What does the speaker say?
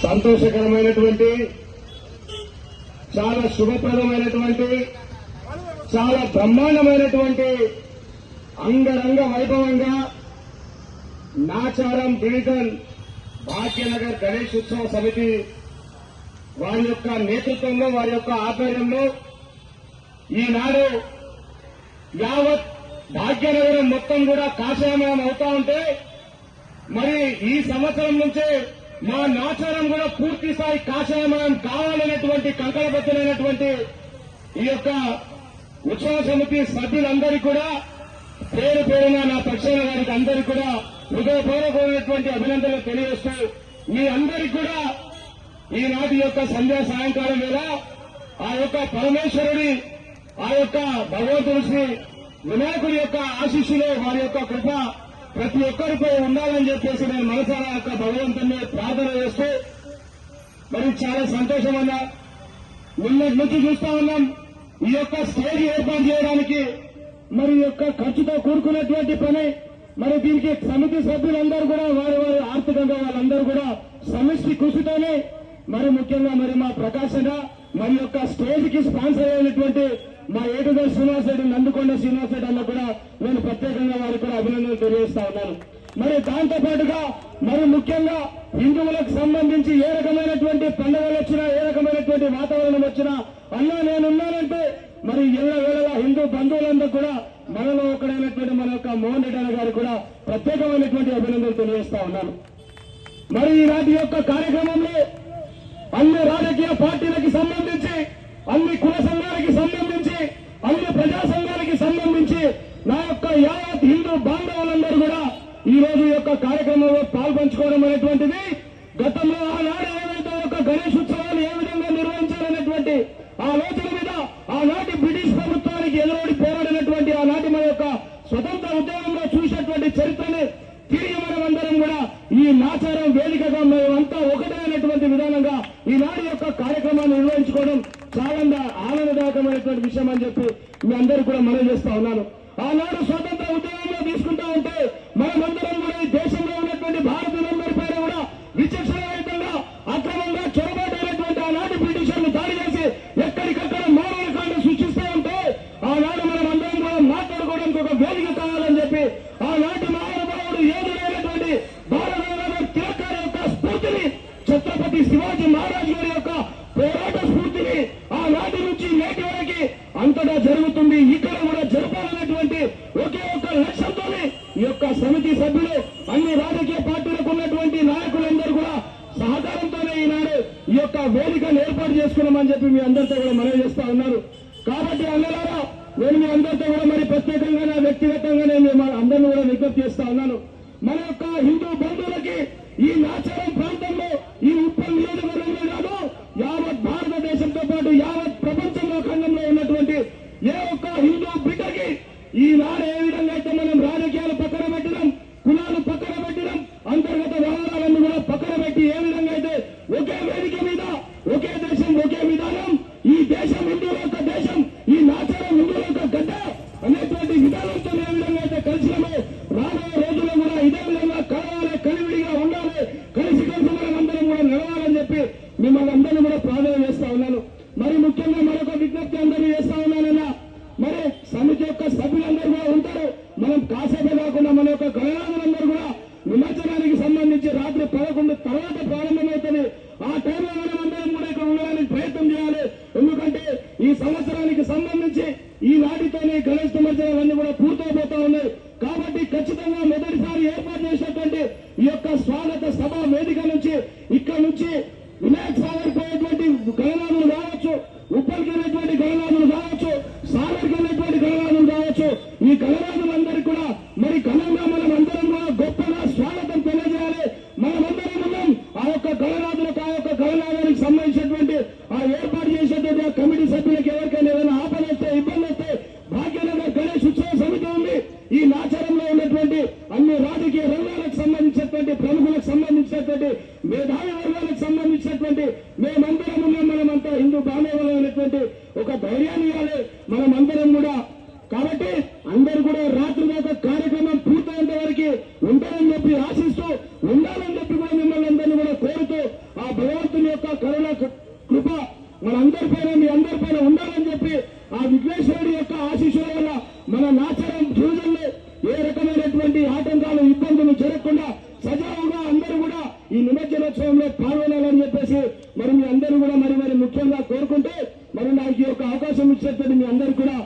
సంతోషకరమైనటువంటి చాలా శుభప్రదమైనటువంటి చాలా బ్రహ్మాండమైనటువంటి అంగరంగ వైభవంగా నాచారం డివిజన్ భాగ్యనగర్ గణేష్ ఉత్సవ సమితి వారి యొక్క నేతృత్వంలో వారి యొక్క ఆధ్వర్యంలో ఈనాడు యావత్ భాగ్యనగరం మొత్తం కూడా కాషాయమయం అవుతా ఉంటే మరి ఈ సంవత్సరం నుంచే మా నాచారం కూడా పూర్తి స్థాయి కాషాయమయం కావాలనేటువంటి కంకణబద్ధమైనటువంటి ఈ యొక్క ఉత్సవ సమితి సభ్యులందరికీ కూడా పేరు పేరున నా పక్షాన వారికి అందరికీ కూడా హృదయపూర్వకమైనటువంటి అభినందనలు తెలియజేస్తూ మీ అందరికీ కూడా ఈనాటి యొక్క సంధ్యా సాయంకాలం వేళ ఆ యొక్క పరమేశ్వరుడి ఆ యొక్క భగవంతుడి శ్రీ వినాయకుడి యొక్క ఆశీస్సులు వారి యొక్క కృప ప్రతి ఒక్కరిపై ఉండాలని చెప్పేసి నేను మనసారా యొక్క భగవంతుని ప్రార్థన చేస్తూ మరి చాలా సంతోషమన్నా నిన్నటి నుంచి చూస్తా ఉన్నాం ఈ యొక్క స్టేజ్ ఏర్పాటు చేయడానికి మరి యొక్క ఖర్చుతో కూడుకున్నటువంటి పని మరి దీనికి సమితి సభ్యులందరూ కూడా వారి వారి ఆర్థికంగా వాళ్ళందరూ కూడా సమిష్టి కృషితోనే మరి ముఖ్యంగా మరి మా ప్రకాశన మరి యొక్క స్టేజ్ కి స్పాన్సర్ అయినటువంటి మా ఏటుదల శ్రీనివాస్ రెడ్డి నందుకొండ శ్రీనివాస్ రెడ్డి అన్న కూడా నేను ప్రత్యేకంగా వారికి కూడా అభినందనలు తెలియజేస్తా ఉన్నాను. మరి దాంతో పాటుగా మరి ముఖ్యంగా హిందువులకు సంబంధించి ఏ రకమైనటువంటి పండుగలు వచ్చినా ఏ రకమైనటువంటి వాతావరణం వచ్చినా అన్నా నేనున్నానంటే మరి ఎల్ల వేళలా హిందూ బంధువులందరూ కూడా మనలో ఒకడైనటువంటి మన యొక్క మోహన్ రెడ్డి అన్న గారికి కూడా ప్రత్యేకమైనటువంటి అభినందనలు తెలియజేస్తా ఉన్నాను. మరి ఈనాటి యొక్క కార్యక్రమంలో అన్ని రాజకీయ పార్టీలకు సంబంధించి అన్ని కుల సంఘాలకి సంబంధించి అన్ని ప్రజా సంఘాలకి సంబంధించి నా యొక్క యావత్ హిందూ బాంధవులందరూ కూడా ఈ రోజు యొక్క కార్యక్రమంలో పాల్పంచుకోవడం అనేటువంటిది గతంలో ఆనాడు ఏదైతే ఒక గణేష్ ఉత్సవాలు ఏ విధంగా నిర్వహించాలనేటువంటి ఆలోచన మీద ఆనాటి బ్రిటిష్ ప్రభుత్వానికి ఎదురోడి పోరాడినటువంటి ఆనాటి మన యొక్క స్వతంత్ర ఉద్యమంలో చూసినటువంటి చరిత్రని తిరిగి మనమందరం కూడా ఈ నాచారం వేదికగా మేమంతా ఒకటైనటువంటి విధానంగా ఈనాడు యొక్క కార్యక్రమాన్ని నిర్వహించుకోవడం చాలా ఆనందదాయకమైనటువంటి విషయం అని చెప్పి మీ అందరూ కూడా మనం చేస్తా ఉన్నాను. ఆనాడు స్వతంత్ర ఉద్యమంలో తీసుకుంటా ఉంటే మనమందరం కూడా ఈ దేశంలో ఉన్నటువంటి భారతీయులందరి పైన కూడా విచక్షణరహితంగా అక్రమంగా చొరబాటైనటువంటి ఆనాటి బ్రిటిషర్లు దాడి చేసి ఎక్కడికక్కడ మానవకాండ సృష్టిస్తూ ఉంటే ఆనాడు మనం అందరం కూడా మాట్లాడుకోవడానికి ఒక వేదిక కావాలని చెప్పి ఆనాటి మహానుభావుడు ఏదుడైనటువంటి బాలగంగాధర్ తిలక్ గారి యొక్క స్ఫూర్తిని ఛత్రపతి శివాజీ మహారాజ్ గారి యొక్క పోరాట స్ఫూర్తిని ఆనాటి నుంచి నేటి వరకు అంతటా జరుగుతుంది, ఇక్కడ కూడా జరపాలనేటువంటి ఒకే ఒక్క లక్ష్యంతోనే ఈ యొక్క సమితి సభ్యులు అన్ని రాజకీయ పార్టీలకు ఉన్నటువంటి నాయకులందరూ కూడా సహకారంతోనే ఈనాడు ఈ యొక్క వేదికను ఏర్పాటు చేసుకున్నామని చెప్పి మీ అందరితో కూడా మనవి చేస్తా ఉన్నారు. కాబట్టి అన్నలారా నేను మీ అందరితో కూడా మరి ప్రత్యేకంగా నా వ్యక్తిగతంగా నేను అందరినీ కూడా విజ్ఞప్తి చేస్తా ఉన్నాను. మన యొక్క హిందూ బంధువులకి ఈ నాచారం ప్రాంతంలో ఈ ఉప్పల్ నియోజకవర్గంలో కాదు యావత్ భారతదేశంతో పాటు యావత్ ప్రపంచంలో ఖండంలో ఉన్నటువంటి ఏ ఒక్క హిందూ బిడ్డకి ఈనాడు ఏ విధంగా అయితే మనం రాజకీయాలు పక్కన పెట్టడం, కులాలు పక్కన పెట్టడం, అంతర్గత వ్యవహారాలను కూడా పక్కన పెట్టి ఏ విధంగా అయితే ఒకే వేదిక మీద ఒకే దేశం ఒకే విధానం, ఈ దేశం హిందువుల యొక్క దేశం, ఈ నాచారం హిందువుల యొక్క గడ్డ అనేటువంటి విధానంతో ఏ విధంగా అయితే కలిసినామో రాబోయే రోజుల్లో కూడా ఇదే విధంగా కలవాలి, కలివిడిగా ఉండాలి, కలిసి మనం అందరం కూడా నడవాలని చెప్పి మిమ్మల్ని అందరినీ కూడా ప్రార్థన చేస్తా ఉన్నాను. మరి ముఖ్యంగా మరొక విజ్ఞప్తి అందరూ చేస్తా ఉన్నానన్నా మరి సమితి యొక్క సభ్యులందరూ కూడా ఉంటారు. మనం కాసేపే కాకుండా మన యొక్క గణనాథులందరూ కూడా నిమజ్జనానికి సంబంధించి రాత్రి 11 తర్వాత ప్రారంభమవుతుంది. ఆ టైంలో మనం అందరం కూడా ఇక్కడ ఉండడానికి ప్రయత్నం చేయాలి. ఎందుకంటే ఈ సంవత్సరానికి సంబంధించి ఈ నాటితోనే గణేష్ నిమజ్జనాలన్నీ కూడా పూర్తయిపోతా ఉన్నాయి. కాబట్టి ఖచ్చితంగా మొదటిసారి ఏర్పాటు చేసినటువంటి ఈ యొక్క స్వాగత సభ వేదిక నుంచి ఇక్కడ నుంచి వినాయక్ సాగర్ పోయేటువంటి గణనాథులు కావచ్చు, ఉప్పల్కి వెళ్ళేటువంటి గణనాథులు కావచ్చు, సాగర్కి వెళ్ళేటువంటి గణనాథులు కావచ్చు, ఈ గణనాథులందరికీ కూడా మరి ఘనంగా మనం అందరం కూడా గొప్పగా స్వాగతం తెలియజేయాలి. మనమందరం ఉన్నాం ఆ యొక్క గణనాథులకు ఆ యొక్క గణనాథానికి సంబంధించినటువంటి ఆ ఏర్పాటు చేసేటువంటి ఆ కమిటీ సభ్యులకు ఎవరికైనా ఏదైనా ఆపద వస్తే ఇబ్బంది వస్తే భాగ్యనగర్ గణేష్ ఉత్సవ సమితి ఉంది. ఈ నాచారంలో ఉన్నటువంటి అన్ని రాజకీయ రంగాలకు సంబంధించినటువంటి ప్రముఖులకు సంబంధించినటువంటి మేధావి వర్గాలకు సంబంధించినటువంటి మేమందరం ఉన్నాం. మనమంతా హిందూ బాంధవులైనటువంటి ఒక ధైర్యాన్ని ఇవ్వాలి మనమందరం కూడా. కాబట్టి అందరూ కూడా రాత్రి దాకా కార్యక్రమం పూర్తయ్యేంత వరకు ఉంటారని చెప్పి ఆశిస్తూ ఉండాలని చెప్పి కూడా మిమ్మల్ని అందరినీ కూడా కోరుతూ ఆ భగవంతుని యొక్క కరుణ కృప మనందరిపైన మీ అందరిపైన ఉండాలని చెప్పి ఆ విఘ్నేశ్వరుడి యొక్క ఆశీస్సుల వల్ల మన నాచారం గిరిజనులు ఏ రకమైనటువంటి ఆటంకాలు ఇబ్బందులు జరగకుండా సజావుగా అందరూ కూడా ఈ నిమజ్జనోత్సవంలో పాల్గొనాలని చెప్పేసి మరి మీ అందరూ కూడా మరి ముఖ్యంగా కోరుకుంటే మరి నాకు ఈ యొక్క అవకాశం ఇచ్చినటువంటి మీ అందరూ కూడా